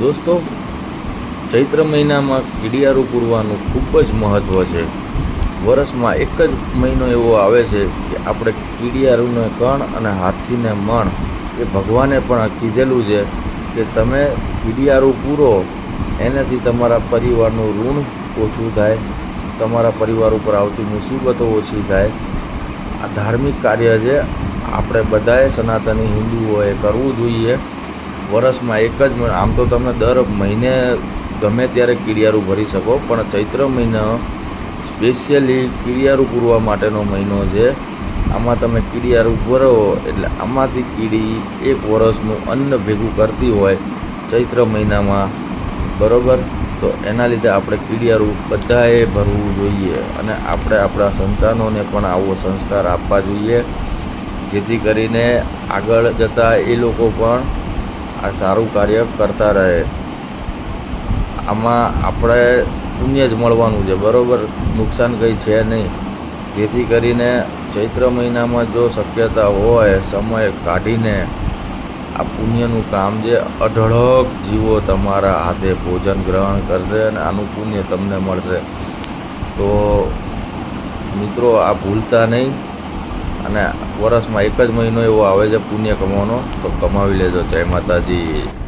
દોસ્તો, ચૈત્ર મહિનામાં કીડિયારું પૂરવાનું ખૂબ જ મહત્ત્વ છે. વર્ષમાં એક જ મહિનો એવો આવે છે કે આપણે કીડિયારુંને કણ અને હાથીને મણ એ ભગવાને પણ કીધેલું છે કે તમે કીડિયારું પૂરો, એનાથી તમારા પરિવારનું ઋણ ઓછું થાય, તમારા પરિવાર ઉપર આવતી મુસીબતો ઓછી થાય. આ ધાર્મિક કાર્ય છે, આપણે બધાએ સનાતની હિન્દુઓએ કરવું જોઈએ. વર્ષમાં એક જ મહિનો, આમ તો તમે દર મહિને ગમે ત્યારે કીડિયારું ભરી શકો, પણ ચૈત્ર મહિનો સ્પેશિયલી કીડિયારું પૂરવા માટેનો મહિનો છે. આમાં તમે કીડિયારું ભરો એટલે આમાંથી કીડી એક વર્ષનું અન્ન ભેગું કરતી હોય ચૈત્ર મહિનામાં, બરાબર? તો એના લીધે આપણે કીડિયારું બધાએ ભરવું જોઈએ અને આપણે આપણા સંતાનોને પણ આવો સંસ્કાર આપવા જોઈએ, જેથી કરીને આગળ જતાં એ લોકો પણ આ સારું કાર્ય કરતા રહે. આમાં આપણે પુણ્ય જ મળવાનું છે, બરાબર? નુકસાન કંઈ છે નહીં. જેથી કરીને ચૈત્ર મહિનામાં જો શક્યતા હોય સમય કાઢીને આ પુણ્યનું કામ છે. અઢળક જીવો તમારા હાથે ભોજન ગ્રહણ કરશે અને આનું પુણ્ય તમને મળશે. તો મિત્રો, આ ભૂલતા નહીં. અને વર્ષમાં એક જ મહિનો એવો આવે છે પુણ્ય કમાવાનો, તો કમાવી લેજો. જય માતાજી.